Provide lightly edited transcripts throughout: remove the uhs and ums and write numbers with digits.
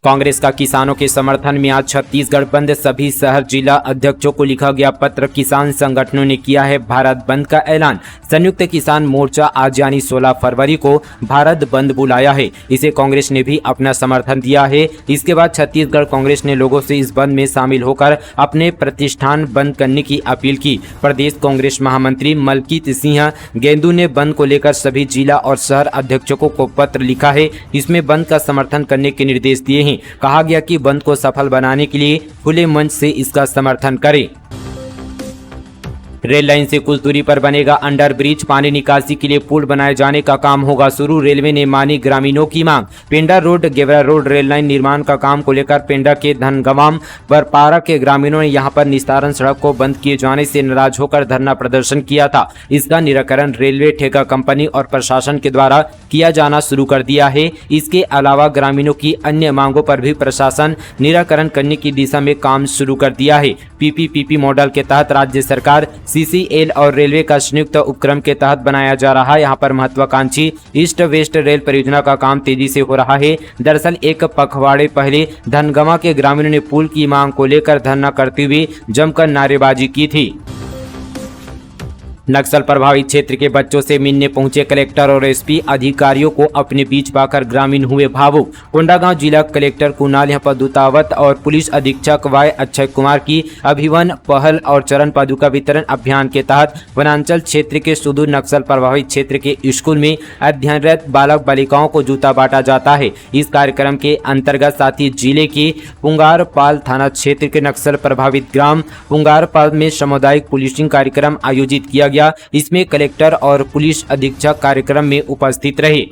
कांग्रेस का किसानों के समर्थन में आज छत्तीसगढ़ बंद, सभी शहर जिला अध्यक्षों को लिखा गया पत्र। किसान संगठनों ने किया है भारत बंद का ऐलान। संयुक्त किसान मोर्चा आज यानी 16 फरवरी को भारत बंद बुलाया है। इसे कांग्रेस ने भी अपना समर्थन दिया है। इसके बाद छत्तीसगढ़ कांग्रेस ने लोगों से इस बंद में शामिल होकर अपने प्रतिष्ठान बंद करने की अपील की। प्रदेश कांग्रेस महामंत्री मलकीत सिंह गेंदू ने बंद को लेकर सभी जिला और शहर अध्यक्षों को पत्र लिखा है। इसमें बंद का समर्थन करने के निर्देश दिए हैं। कहा गया कि बंद को सफल बनाने के लिए खुले मंच से इसका समर्थन करें। रेल लाइन से कुछ दूरी पर बनेगा अंडर ब्रिज, पानी निकासी के लिए पुल बनाए जाने का काम होगा शुरू। रेलवे ने मानी ग्रामीणों की मांग। Penda road Gevra road rail line निर्माण का काम को लेकर पेंडा के धनगवाम बरपारा के ग्रामीणों ने यहां पर निस्तारण सड़क को बंद किए जाने से नाराज होकर धरना प्रदर्शन किया था। इसका निराकरण रेलवे ठेका कंपनी और प्रशासन के द्वारा किया जाना शुरू कर दिया है। इसके अलावा ग्रामीणों की अन्य मांगों पर भी प्रशासन निराकरण करने की दिशा में काम शुरू कर दिया है। पीपीपी मॉडल के तहत राज्य सरकार सीसीएल और रेलवे का संयुक्त उपक्रम के तहत बनाया जा रहा है। यहाँ पर महत्वाकांक्षी ईस्ट वेस्ट रेल परियोजना का काम तेजी से हो रहा है। दरअसल एक पखवाड़े पहले धनगवा के ग्रामीणों ने पुल की मांग को लेकर धरना करते हुए जमकर नारेबाजी की थी। नक्सल प्रभावित क्षेत्र के बच्चों से मिलने पहुंचे कलेक्टर और एसपी, अधिकारियों को अपने बीच पाकर ग्रामीण हुए भावुक। कोंडागांव जिला कलेक्टर कुणाल यहाँ पर दूतावत और पुलिस अधीक्षक वाय अक्षय कुमार की अभिवन पहल और चरण पादुका वितरण अभियान के तहत वनांचल क्षेत्र के सुदूर नक्सल प्रभावित क्षेत्र के स्कूल में अध्ययनरत बालक बालिकाओं को जूता बांटा जाता है। इस कार्यक्रम के अंतर्गत साथ ही जिले के पुंगारपाल थाना क्षेत्र के नक्सल प्रभावित ग्राम पुंगारपाल में सामुदायिक पुलिसिंग कार्यक्रम आयोजित किया गया। इसमें कलेक्टर और पुलिस अधीक्षक कार्यक्रम में उपस्थित रहे।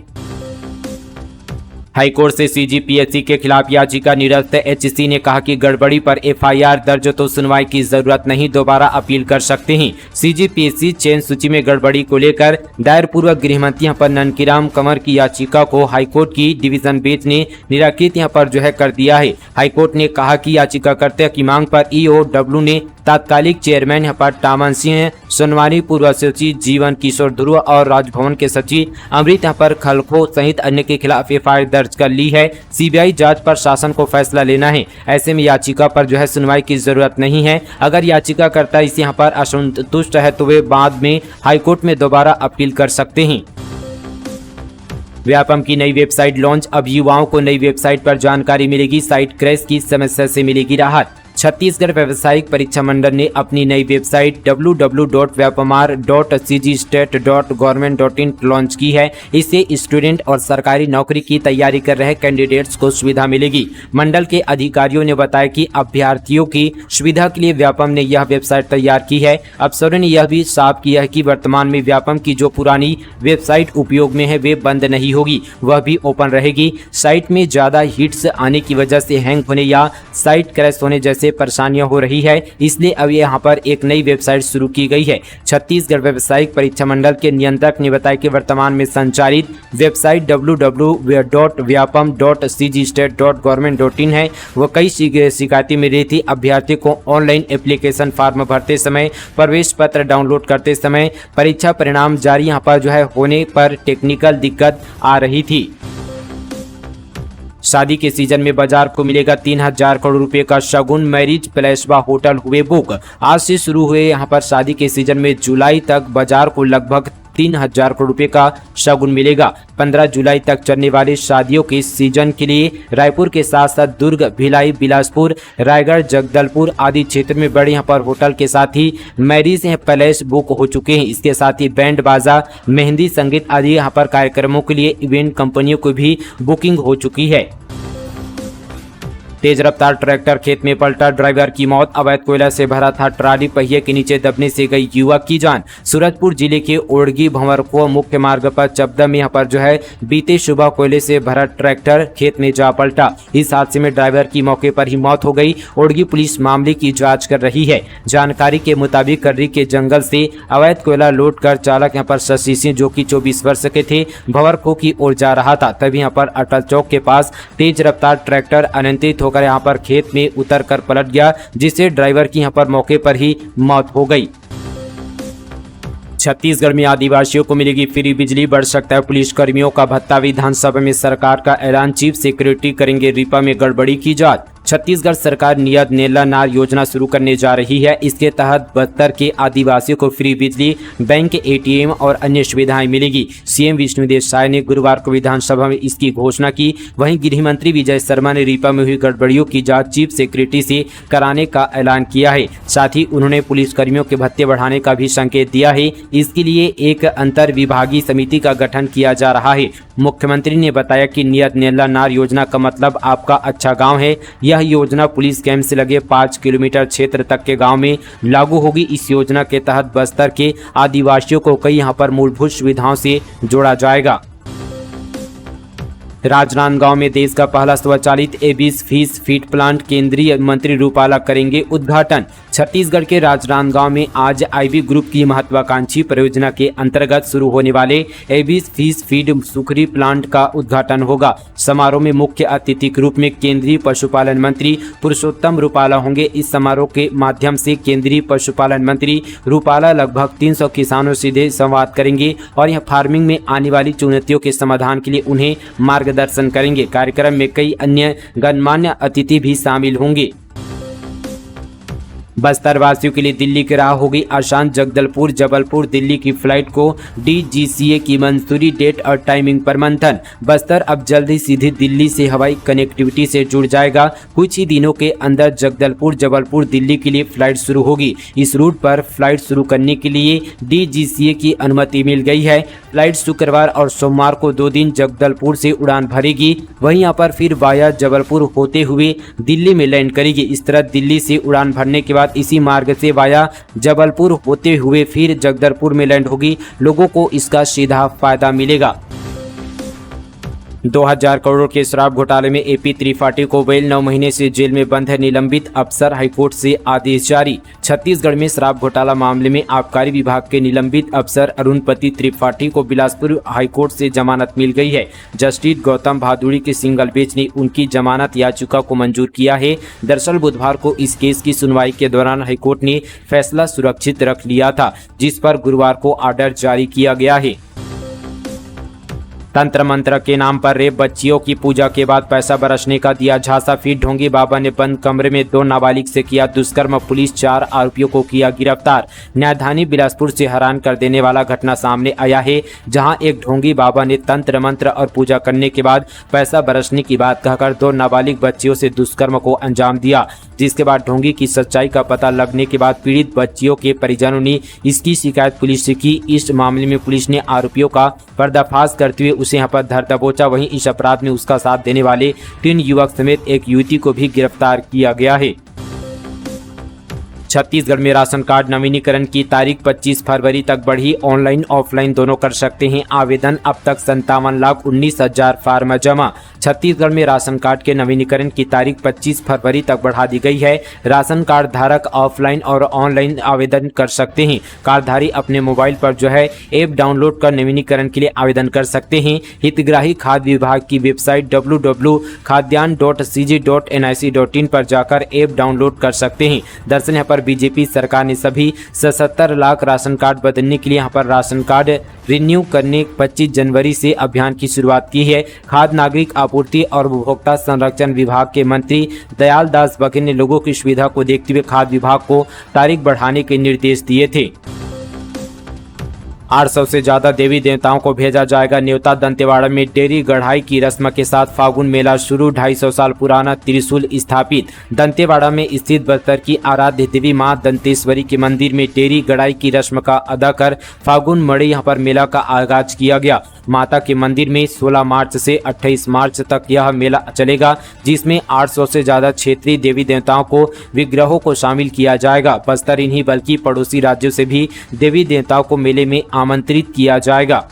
हाईकोर्ट से सीजीपीएससी के खिलाफ याचिका निरस्त। एचसी ने कहा कि गड़बड़ी पर एफआईआर दर्ज तो सुनवाई की जरूरत नहीं, दोबारा अपील कर सकते हैं। सीजीपीएससी चयन सूची में गड़बड़ी को लेकर दायर पूर्व गृहमंत्री यहाँ पर ननकीराम कंवर की याचिका को हाईकोर्ट की डिवीजन बेंच ने निराकृत यहाँ पर कर दिया है। हाईकोर्ट ने कहा कि याचिकाकर्ता की मांग पर ईओडब्ल्यू ने तात्कालिक चेयरमैन यहाँ पर टामन सिंह, सुनवाई पूर्व सचिव जीवन किशोर ध्रुव और राजभवन के सचिव अमृत यहाँ पर खलखो सहित अन्य के खिलाफ एफआईआर दर्ज कर ली है। सीबीआई जांच पर शासन को फैसला लेना है। ऐसे में याचिका पर सुनवाई की जरूरत नहीं है। अगर याचिकाकर्ता इस यहाँ पर असंतुष्ट है तो वे बाद में हाईकोर्ट में दोबारा अपील कर सकते हैं। व्यापम की नई वेबसाइट लॉन्च। अब युवाओं को नई वेबसाइट पर जानकारी मिलेगी। साइट क्रैश की समस्या से मिलेगी राहत। छत्तीसगढ़ व्यावसायिक परीक्षा मंडल ने अपनी नई वेबसाइट www.vyapamar.cgstate.government.in लॉन्च की है। इससे स्टूडेंट और सरकारी नौकरी की तैयारी कर रहे कैंडिडेट्स को सुविधा मिलेगी। मंडल के अधिकारियों ने बताया कि अभ्यर्थियों की सुविधा के लिए व्यापम ने यह वेबसाइट तैयार की है। अफसरों ने यह भी साफ किया है कि वर्तमान में व्यापम की जो पुरानी वेबसाइट उपयोग में है वे बंद नहीं होगी, वह भी ओपन रहेगी। साइट में ज्यादा हिट्स आने की वजह से हैंग होने या साइट क्रैश होने जैसे परेशानियां हो रही है, इसलिए अब यहाँ पर एक नई वेबसाइट शुरू की गई है। छत्तीसगढ़ व्यावसायिक परीक्षा मंडल के नियंत्रक ने बताया कि वर्तमान में संचालित वेबसाइट www.vyapam.cgstate.government.in है। वो कई शिकायतें मिल रही थी। अभ्यर्थी को ऑनलाइन एप्लीकेशन फॉर्म भरते समय, प्रवेश पत्र डाउनलोड करते समय, परीक्षा परिणाम जारी यहाँ पर होने पर टेक्निकल दिक्कत आ रही थी। शादी के सीजन में बाजार को मिलेगा 3000 करोड़ रुपए का शगुन। मैरिज पैलेसवा होटल हुए बुक। आज से शुरू हुए यहाँ पर शादी के सीजन में जुलाई तक बाजार को लगभग 3000 करोड़ रुपए का शगुन मिलेगा। 15 जुलाई तक चलने वाले शादियों के सीजन के लिए रायपुर के साथ साथ दुर्ग, भिलाई, बिलासपुर, रायगढ़, जगदलपुर आदि क्षेत्र में बड़े यहाँ पर होटल के साथ ही मैरिज पैलेस बुक हो चुके हैं। इसके साथ ही बैंड बाजा, मेहंदी, संगीत आदि यहाँ पर कार्यक्रमों के लिए इवेंट कंपनियों को भी बुकिंग हो चुकी है। तेज रफ्तार ट्रैक्टर खेत में पलटा, ड्राइवर की मौत। अवैध कोयला से भरा था ट्राली, पहिए के नीचे दबने से गई युवक की जान। सूरजपुर जिले के ओड़गी भंवरखो मुख्य मार्ग पर चबदा में यहाँ पर बीते सुबह कोयले से भरा ट्रैक्टर खेत में जा पलटा। इस हादसे में ड्राइवर की मौके पर ही मौत हो गई। ओड़गी पुलिस मामले की जाँच कर रही है। जानकारी के मुताबिक कर्री के जंगल से अवैध कोयला लोड कर चालक यहाँ पर शशि सिंह, जो की 24 वर्ष के थे, भंवरखो की ओर जा रहा था। तभी यहाँ पर अटल चौक के पास तेज रफ्तार ट्रैक्टर अनियंत्रित होकर यहाँ पर खेत में उतरकर पलट गया, जिससे ड्राइवर की यहाँ पर मौके पर ही मौत हो गई। छत्तीसगढ़ में आदिवासियों को मिलेगी फ्री बिजली, बढ़ सकता है पुलिस कर्मियों का भत्ता। विधानसभा में सरकार का ऐलान, चीफ सेक्रेटरी करेंगे रिपा में गड़बड़ी की जांच। छत्तीसगढ़ सरकार नियत नेला नार योजना शुरू करने जा रही है। इसके तहत बस्तर के आदिवासियों को फ्री बिजली, बैंक, एटीएम और अन्य सुविधाएं मिलेगी। सीएम विष्णुदेव साय ने गुरुवार को विधानसभा में इसकी घोषणा की। वहीं गृह मंत्री विजय शर्मा ने रिपा में हुई गड़बड़ियों की जांच चीफ सेक्रेटरी से कराने का ऐलान किया है। साथ ही उन्होंने पुलिसकर्मियों के भत्ते बढ़ाने का भी संकेत दिया है। इसके लिए एक अंतर विभागीय समिति का गठन किया जा रहा है। मुख्यमंत्री ने बताया कि नियत नेला नार योजना का मतलब आपका अच्छा गाँव है। यह योजना पुलिस कैंप से लगे 5 किलोमीटर क्षेत्र तक के गांव में लागू होगी। इस योजना के तहत बस्तर के आदिवासियों को कई यहां पर मूलभूत सुविधाओं से जोड़ा जाएगा। राजनांदगांव में देश का पहला स्वचालित एबीज फिश फीड प्लांट केंद्रीय मंत्री रूपाला करेंगे उद्घाटन। छत्तीसगढ़ के राजनांदगांव में आज आईबी ग्रुप की महत्वाकांक्षी परियोजना के अंतर्गत शुरू होने वाले Abies fish feed Sukhri plant का उद्घाटन होगा। समारोह में मुख्य अतिथि के रूप में केंद्रीय पशुपालन मंत्री पुरुषोत्तम रूपाला होंगे। इस समारोह के माध्यम से केंद्रीय पशुपालन मंत्री रूपाला लगभग 300 किसानों से सीधे संवाद करेंगे और यह फार्मिंग में आने वाली चुनौतियों के समाधान के लिए उन्हें मार्गदर्शन करेंगे। कार्यक्रम में कई अन्य गणमान्य अतिथि भी शामिल होंगे। बस्तर वासियों के लिए दिल्ली की राह होगी आसान। जगदलपुर जबलपुर दिल्ली की फ्लाइट को डीजीसीए की मंजूरी, डेट और टाइमिंग पर मंथन। बस्तर अब जल्द ही सीधे दिल्ली से हवाई कनेक्टिविटी से जुड़ जाएगा। कुछ ही दिनों के अंदर जगदलपुर जबलपुर दिल्ली के लिए फ्लाइट शुरू होगी। इस रूट पर फ्लाइट शुरू करने के लिए डीजीसीए की अनुमति मिल गई है। फ्लाइट शुक्रवार और सोमवार को 2 दिन जगदलपुर से उड़ान भरेगी। वहीं यहाँ पर फिर वाया जबलपुर होते हुए दिल्ली में लैंड करेगी। इस तरह दिल्ली से उड़ान भरने के बाद इसी मार्ग से वाया जबलपुर होते हुए फिर जगदलपुर में लैंड होगी। लोगों को इसका सीधा फायदा मिलेगा। 2000 करोड़ के शराब घोटाले में एपी त्रिपाठी को बेल, 9 महीने से जेल में बंद है निलंबित अफसर। हाईकोर्ट से आदेश जारी। छत्तीसगढ़ में शराब घोटाला मामले में आबकारी विभाग के निलंबित अफसर अरुणपति त्रिपाठी को बिलासपुर हाईकोर्ट से जमानत मिल गई है। जस्टिस गौतम भादुड़ी के सिंगल बेंच ने उनकी जमानत याचिका को मंजूर किया है। दरअसल बुधवार को इस केस की सुनवाई के दौरान हाईकोर्ट ने फैसला सुरक्षित रख लिया था, जिस पर गुरुवार को ऑर्डर जारी किया गया है। तंत्र मंत्र के नाम पर रेप, बच्चियों की पूजा के बाद पैसा बरसने का दिया झांसा। फिर ढोंगी बाबा ने बंद कमरे में 2 नाबालिग से किया दुष्कर्म। पुलिस 4 आरोपियों को किया गिरफ्तार। न्यायधानी बिलासपुर से हैरान कर देने वाला घटना सामने आया है, जहां एक ढोंगी बाबा ने तंत्र मंत्र और पूजा करने के बाद पैसा बरसने की बात कहकर 2 नाबालिग बच्चियों से दुष्कर्म को अंजाम दिया। जिसके बाद ढोंगी की सच्चाई का पता लगने के बाद पीड़ित बच्चियों के परिजनों ने इसकी शिकायत पुलिस से की। इस मामले में पुलिस ने आरोपियों का पर्दाफाश करते हुए उसे यहाँ पर धर दबोचा। वहीं इस अपराध में उसका साथ देने वाले 3 युवक समेत एक युवती को भी गिरफ्तार किया गया है। छत्तीसगढ़ में राशन कार्ड नवीनीकरण की तारीख 25 फरवरी तक बढ़ी। ऑनलाइन ऑफलाइन दोनों कर सकते हैं आवेदन। अब तक 57,19,000 फार्म जमा। छत्तीसगढ़ में राशन कार्ड के नवीनीकरण की तारीख 25 फरवरी तक बढ़ा दी गई है। राशन कार्ड धारक ऑफलाइन और ऑनलाइन आवेदन कर सकते हैं। कार्डधारी अपने मोबाइल पर ऐप डाउनलोड कर नवीनीकरण के लिए आवेदन कर सकते हैं। हितग्राही खाद्य विभाग की वेबसाइट www.khadyan.cg.nic.in पर जाकर ऐप डाउनलोड कर सकते हैं। दरअसल यहाँ पर बीजेपी सरकार ने सभी 77 लाख राशन कार्ड बदलने के लिए यहाँ पर राशन कार्ड रिन्यू करने 25 जनवरी से अभियान की शुरुआत की है। खाद्य नागरिक आपूर्ति और उपभोक्ता संरक्षण विभाग के मंत्री दयाल दास बघेल ने लोगों की सुविधा को देखते हुए खाद्य विभाग को तारीख बढ़ाने के निर्देश दिए थे। 800 से ज्यादा देवी देवताओं को भेजा जाएगा न्योता। दंतेवाड़ा में डेरी गढ़ाई की रस्म के साथ फागुन मेला शुरू। 250 साल पुराना त्रिशूल स्थापित। दंतेवाड़ा में स्थित बस्तर की आराध्य देवी मां दंतेश्वरी के मंदिर में डेरी गढ़ाई की रस्म का अदा कर फागुन मड़े यहाँ पर मेला का आगाज किया गया। माता के मंदिर में 16 मार्च से 28 मार्च तक यह मेला चलेगा, जिसमें 800 से ज्यादा क्षेत्रीय देवी देवताओं को विग्रहों को शामिल किया जाएगा। बस्तर ही बल्कि पड़ोसी राज्यों से भी देवी देवताओं को मेले में आमंत्रित किया जाएगा।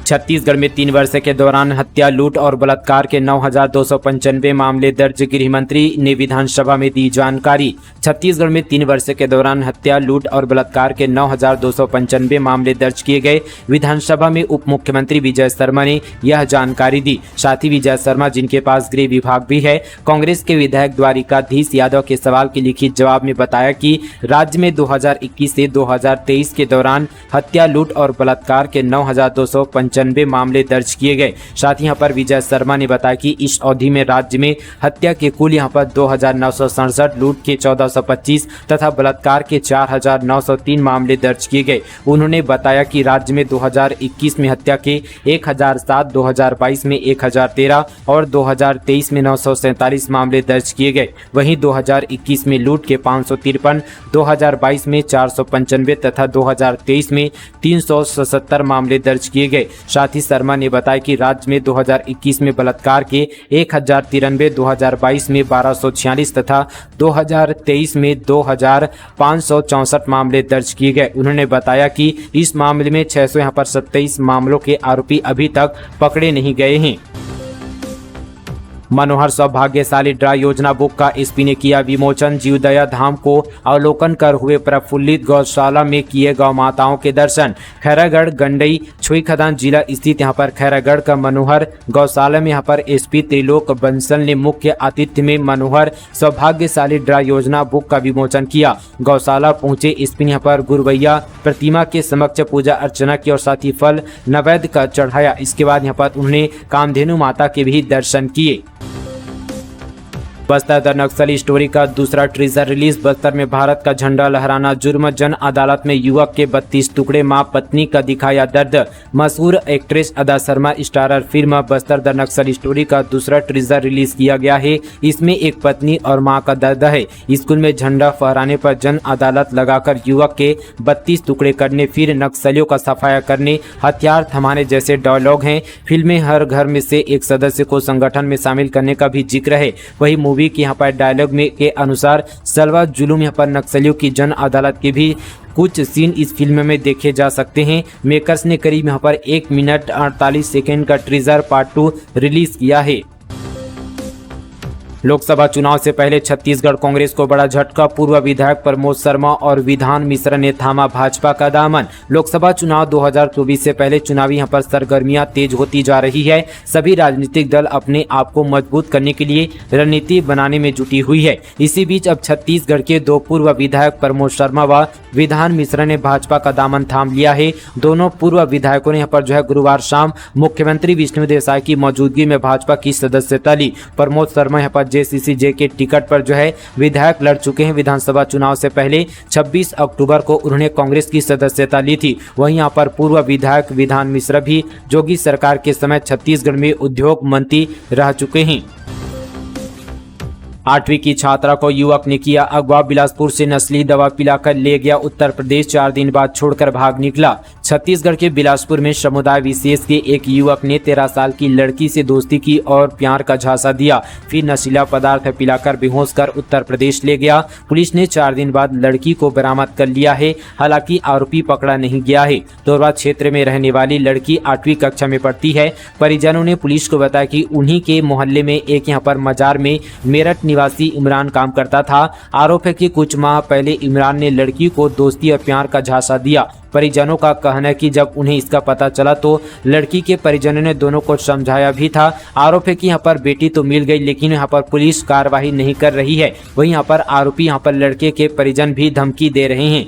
छत्तीसगढ़ में 3 वर्ष के दौरान हत्या, लूट और बलात्कार के 9,295 मामले दर्ज, गृह मंत्री ने विधानसभा में दी जानकारी। छत्तीसगढ़ में 3 वर्ष के दौरान हत्या, लूट और बलात्कार के 9,295 मामले दर्ज किए गए। विधानसभा में उप मुख्यमंत्री विजय शर्मा ने यह जानकारी दी। साथ ही विजय शर्मा, जिनके पास गृह विभाग भी है, कांग्रेस के विधायक द्वारिकाधीश यादव के सवाल के लिखित जवाब में बताया कि राज्य में 2021 से 2023 के दौरान हत्या, लूट और बलात्कार के 9,295 मामले दर्ज किए गए। साथ ही यहाँ पर विजय शर्मा ने बताया कि इस अवधि में राज्य में हत्या के कुल यहाँ पर 2,967, लूट के 1,425 तथा बलात्कार के 4,903 मामले दर्ज किए गए। उन्होंने बताया कि राज्य में 2021 में हत्या के 1,007, 2022 में 1,013 और 2023 में 947 मामले दर्ज किए गए। वहीं 2021 में लूट के 553, 2022 में 495 तथा 2023 में 377 मामले दर्ज किए गए। साथ ही शर्मा ने बताया कि राज्य में 2021 में बलात्कार के 1,093, 2022 में 1,246 तथा 2023 में 2,564 मामले दर्ज किए गए। उन्होंने बताया कि इस मामले में 627 मामलों के आरोपी अभी तक पकड़े नहीं गए हैं। मनोहर सौभाग्यशाली ड्रा योजना बुक का एसपी ने किया विमोचन। जीवदया धाम को अवलोकन कर हुए प्रफुल्लित। गौशाला में किए गौ माताओं के दर्शन। खैरागढ़ गंडई छुई खदान जिला स्थित यहाँ पर खैरागढ़ का मनोहर गौशाला में यहाँ पर एसपी त्रिलोक बंसल ने मुख्य आतिथ्य में मनोहर सौभाग्यशाली ड्रा योजना बुक का विमोचन किया। गौशाला पहुंचे एसपी ने यहाँ पर गुरवैया प्रतिमा के समक्ष पूजा अर्चना की और साथ ही फल नैवेद्य का चढ़ाया। इसके बाद यहाँ पर उन्होंने कामधेनु माता के भी दर्शन किए। बस्तर द नक्सली स्टोरी का दूसरा टीजर रिलीज। बस्तर में भारत का झंडा लहराना जुर्म। जन अदालत में युवक के 32 टुकड़े। मां पत्नी का दिखाया दर्द। मशहूर एक्ट्रेस अदा Sharma starrer film Bastar the Naxali story का दूसरा टीजर रिलीज किया गया है। इसमें एक पत्नी और मां का दर्द है। स्कूल में झंडा फहराने पर जन अदालत लगाकर युवक के 32 टुकड़े करने, फिर नक्सलियों का सफाया करने, हथियार थमाने जैसे डायलॉग हैं। फिल्म में हर घर में से एक सदस्य को संगठन में शामिल करने का भी जिक्र है। वही मूवी के यहाँ पर डायलॉग में के अनुसार सलवा जुलूम यहाँ पर नक्सलियों की जन अदालत के भी कुछ सीन इस फिल्म में देखे जा सकते हैं। मेकर्स ने करीब यहाँ पर 1 मिनट 48 सेकेंड का टीजर पार्ट 2 रिलीज किया है। लोकसभा चुनाव से पहले छत्तीसगढ़ कांग्रेस को बड़ा झटका। पूर्व विधायक प्रमोद शर्मा और विधान मिश्रा ने थामा भाजपा का दामन। लोकसभा चुनाव 2024 से पहले चुनावी यहाँ पर सरगर्मियां तेज होती जा रही है। सभी राजनीतिक दल अपने आप को मजबूत करने के लिए रणनीति बनाने में जुटी हुई है। इसी बीच अब छत्तीसगढ़ के 2 पूर्व विधायक प्रमोद शर्मा व विधान मिश्रा ने भाजपा का दामन थाम लिया है। दोनों पूर्व विधायकों ने यहाँ पर जो है गुरुवार शाम मुख्यमंत्री विष्णुदेव साय की मौजूदगी में भाजपा की सदस्यता ली। प्रमोद शर्मा यहाँ पर जेसीसीजे के टिकट पर जो है विधायक लड़ चुके हैं। विधानसभा चुनाव से पहले 26 अक्टूबर को उन्होंने कांग्रेस की सदस्यता ली थी। वहीं यहाँ पर पूर्व विधायक विधान मिश्रा भी जोगी सरकार के समय छत्तीसगढ़ में उद्योग मंत्री रह चुके हैं। 8वीं की छात्रा को युवक ने किया अगवा। बिलासपुर से नस्ली दवा पिलाकर ले गया उत्तर प्रदेश। 4 दिन बाद छोड़कर भाग निकला। छत्तीसगढ़ के बिलासपुर में समुदाय विशेष के एक युवक ने 13 साल की लड़की से दोस्ती की और प्यार का झांसा दिया, फिर नशीला पदार्थ पिलाकर बेहोश कर उत्तर प्रदेश ले गया। पुलिस ने 4 दिन बाद लड़की को बरामद कर लिया है। हालांकि आरोपी पकड़ा नहीं गया है। तोरवा क्षेत्र में रहने वाली लड़की 8वीं कक्षा में पढ़ती है। परिजनों ने पुलिस को बताया कि उन्हीं के मोहल्ले में एक यहाँ पर मजार में मेरठ निवासी इमरान काम करता था। आरोप है कि कुछ माह पहले इमरान ने लड़की को दोस्ती और प्यार का झांसा दिया। परिजनों का कहना है कि जब उन्हें इसका पता चला तो लड़की के परिजनों ने दोनों को समझाया भी था। आरोप है कि यहाँ पर बेटी तो मिल गई, लेकिन यहाँ पर पुलिस कार्रवाई नहीं कर रही है। वहीं यहाँ पर आरोपी यहाँ पर लड़के के परिजन भी धमकी दे रहे हैं।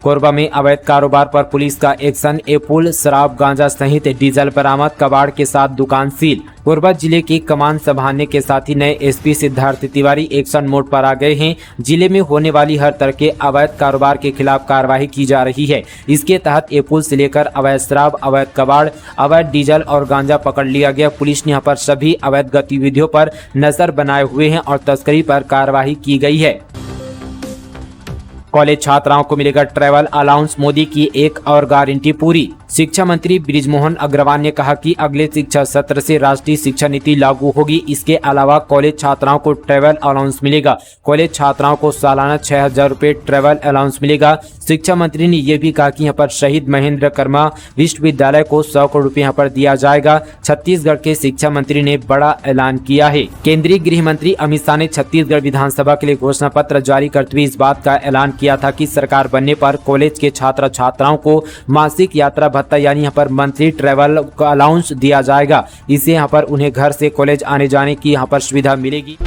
कोरबा में अवैध कारोबार पर पुलिस का एक्शन। एपुल शराब गांजा सहित डीजल बरामद। कबाड़ के साथ दुकान सील। कोरबा जिले की कमान संभालने के साथ ही नए SP Siddharth Tiwari action mode पर आ गए हैं। जिले में होने वाली हर तरह के अवैध कारोबार के खिलाफ कार्रवाई की जा रही है। इसके तहत एपुल से लेकर अवैध शराब, अवैध कबाड़, अवैध डीजल और गांजा पकड़ लिया गया। पुलिस ने यहाँ पर सभी अवैध गतिविधियों पर नजर बनाए हुए हैं और तस्करी पर कार्रवाई की गई है। कॉलेज छात्राओं को मिलेगा ट्रैवल अलाउंस। मोदी की एक और गारंटी पूरी। शिक्षा मंत्री बृजमोहन अग्रवाल ने कहा कि अगले शिक्षा सत्र से राष्ट्रीय शिक्षा नीति लागू होगी। इसके अलावा कॉलेज छात्राओं को ट्रैवल अलाउंस मिलेगा। कॉलेज छात्राओं को सालाना 6,000 रुपये ट्रैवल अलाउंस मिलेगा। शिक्षा मंत्री ने यह भी कहा कि यहाँ पर शहीद महेंद्र कर्मा विश्वविद्यालय को 100 करोड़ रुपये यहाँ पर दिया जाएगा। छत्तीसगढ़ के शिक्षा मंत्री ने बड़ा ऐलान किया है। केंद्रीय गृह मंत्री अमित शाह ने छत्तीसगढ़ विधानसभा के लिए घोषणा पत्र जारी करते हुए इस बात का ऐलान किया था कि सरकार बनने पर कॉलेज के छात्र छात्राओं को मासिक यात्रा भत्ता यानी यहाँ पर मंथली ट्रैवल अलाउंस दिया जाएगा। इससे यहाँ पर उन्हें घर से कॉलेज आने जाने की यहाँ पर सुविधा मिलेगी।